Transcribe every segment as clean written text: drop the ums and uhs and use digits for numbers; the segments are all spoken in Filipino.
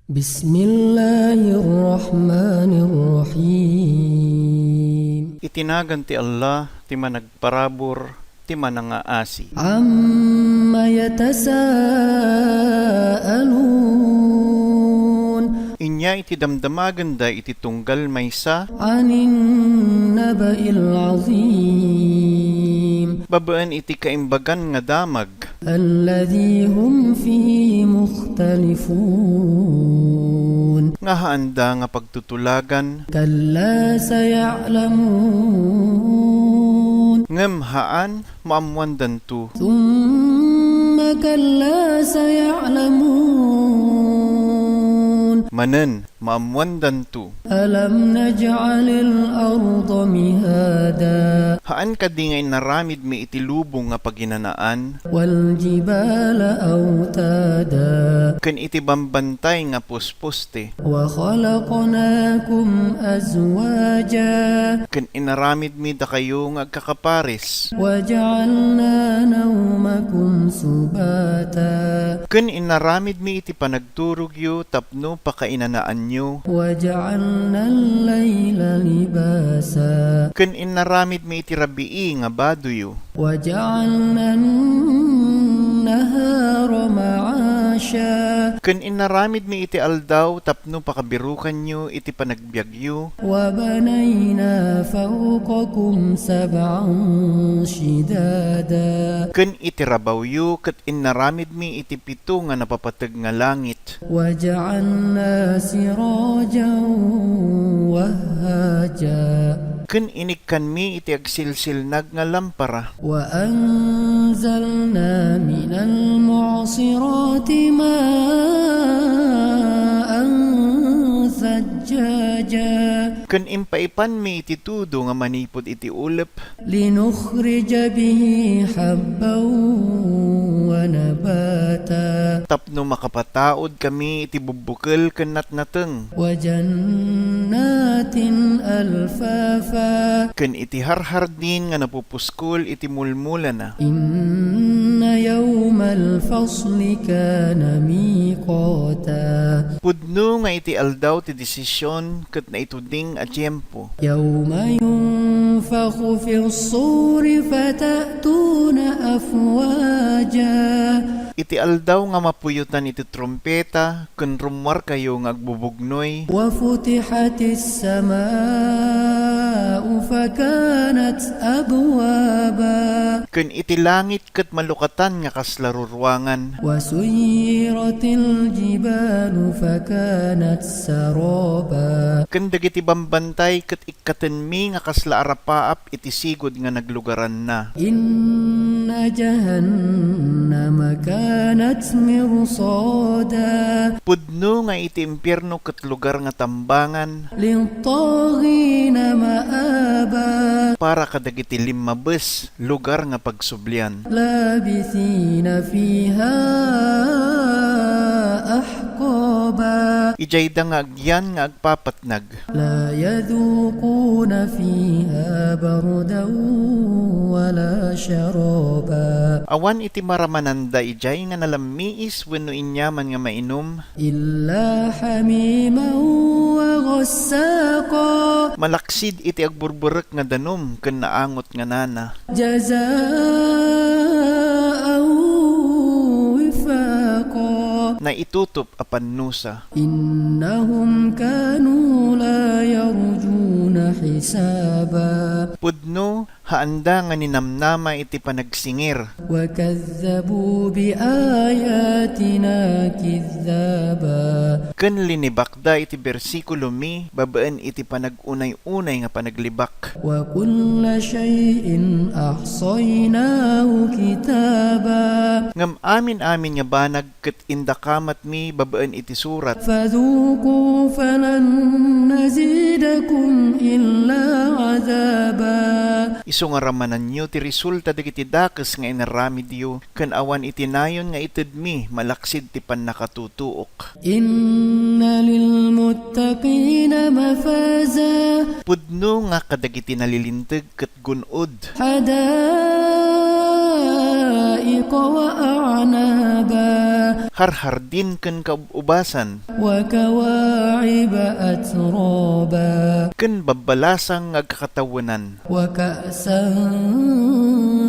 Bismillahirrahmanirrahim. Itinagan ti Allah, ti managparabor, ti manangaasi. Amma yatasaalun. Inya iti damdamaganda iti tunggal maysa. Anin naba'il azim. Babaan iti kaimbagan nga damag. Alladhi hum fihi mukhtalifun. Nga haanda nga pagtutulagan. Kalla saya'lamun. Ngem haan maamwandan tu. Thumma kalla saya'lamun. Manen maamwandan tu. Alam naj'alil arda mihada. Haan kadingay naramid mi iti lubong nga paginanaan. Wal jibala awtada. Ken iti bambantay nga puspuste. Wa khalaqnakum azwaja. Ken inaramid mi da kayo nga agkakapares. Wa ja'alna nawmakum subata. Ken inaramid mi iti panagturugyo tapno pakainanaan nyo. Wa ja'alna al-layla libasa. Ken inaramid mi iti rabii nga baduyo. Wa ja'alna an-nahara ma'asha. Ken inaramid mi iti aldaw tapno pakabirukan nyo iti panagbiagyo. Wa banayna fawqakum sab'an shidada. Ken iti rabawyo ket inaramid mi iti pito nga napapateg nga langit. Wa ja'alna sirajan wahhaja. Ken inikkan mi iti agsilsilnag nga lampara. Wa anzalna minal mu'sirati ma'an thajjaja. Ken impaipan mi iti tudo nga manipod iti ulep. Linukhrija bihi habban wa nabata. Tapno makapataod kami iti bubukel ken natnateng. Wa jannatin alfafa. Ken iti harhar din nga napupuskol iti mulmulana. Inna yawmal fasli kana miqata. Pudno nga iti aldaw ti desisyon ket naituding a tiempo. Yawma yunfakhu fis-suri fatatuna afwaja. Iti aldaw nga mapuyutan iti trompeta ken rumwar kayo nga agbubugnoy. Wa futihatis samaa'u fakanat abwaba. Ken iti langit ket malukatan nga kaslarurwangan. Wa suyiratil jibalu fakanat saraba. Ken dagiti bambantay ket ikkaten mi nga kasla arapaap iti sigod nga naglugaran na. Inna jahannama kanat mirsada. Pudno nga iti impyerno ket lugar nga tambangan. Lit-taghina ma'aba. Para kadagiti limabes lugar nga pagsublian. Labithina fiha ahqaba. Ijay da nga agyan nga agpapatnag. La yadhuquna fiha bardan wala sharaba. Awan iti maramananda ijay nga nalamiis wenno inyaman nga mainom. Illa hamiman wa ghassaqa. Malaksid iti agburburek nga danom ken naangot nga nana. Jazaa'an wifaqa. Na itutup apan nusa. Innahum kanu la yarjuna hisaba. Pudno haanda nga ninamnama iti panagsingir. Wa kazzabu bi ayatina kizzaba. Ken linibakda iti bersikulo mi babaan iti panagunay-unay nga panaglibak. Wa kulla shay'in ahsaynahu kitaba. Ngam amin nga banag ket indakamat mi babaan iti surat. Fadhuqu falan nazidakum illa azaba. Isu nga ramanan nyo ti resulta dagiti dakes nga inaramid yo ken awan iti nayon nga itedmi malaksid ti pannakatutuok. Inna lil muttaqina mafaza. Pudno nga kadagiti nalilinteg ket gunod. Hadaika حدائق وأعنابا Harhar din ken kaubasan, وكواعب أترابا ken babbalasang nga kakatawanan, وكأسا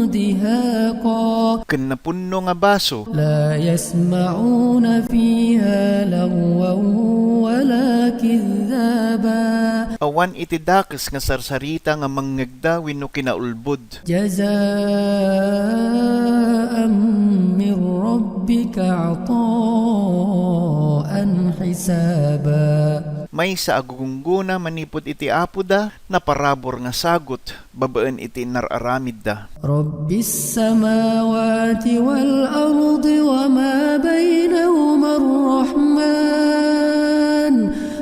دهاقا ken napunno nga baso, لا يسمعون فيها لغوا ولا كذابا awan iti dakes nga sarsarita nga mangnegdawin no kinaulbod. جزاء من ربك عطاء حسابا May sa agugungguna manipod iti apoda, na parabor nga sagot, babaan iti nararamid da. رب السماوات والأرض وما بينهما الرحمن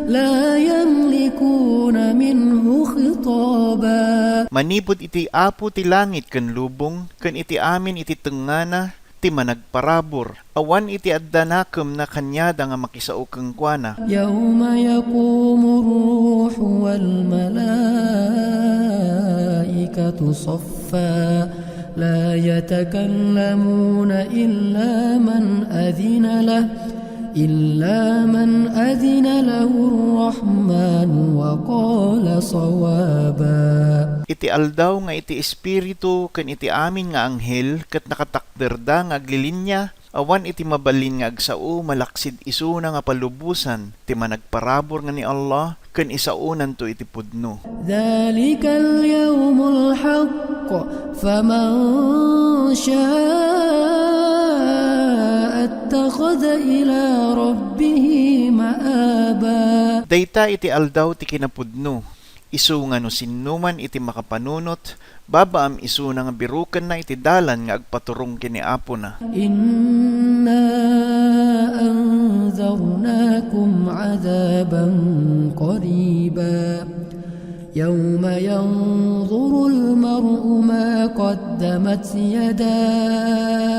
لا يملكون منه خطابا Manipod iti apo ti langit ken lubong, ken iti amin iti tengana, ti managparabor. Awan iti addanakem na kanyada nga makisao keng kuana. يوم يقوم الروح والملائكة صفا لا يتكلمون إلا من أذن له الرحمن وقال صوابا Iti aldaw nga iti espiritu ken iti amin nga anghel ket nakatakderda nga aglilinya, awan iti mabalin nga agsao malaksid isuna nga palubusan ti managparabor nga ni Allah ken isaunan to iti pudno. ذلك اليوم الحق فمن شاء اتخذ إلى ربه مآبا Dayta iti aldaw ti kinapudno. Isu nga no sinuman iti makapanunot, babaam isu nga birukan na iti dalan nga agpaturong kini apo na. إنا أنذرناكم عذابا قريبا يوم ينظر المرء ما قدمت يداه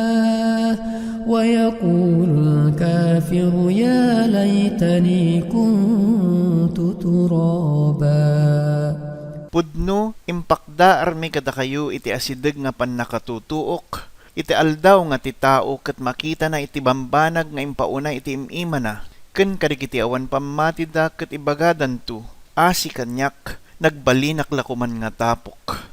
ويقول الكافر يا ليتني كنت ترابا Pudno, impakda armi kada kayo iti asideg nga pannakatutuok. Iti aldaw nga ti tao ket makita na iti bambanag nga impauna iti imima na. Ken kadagiti awan pamatida ket ibagadan to. Asi kanyak, nagbalinak lakuman nga tapok.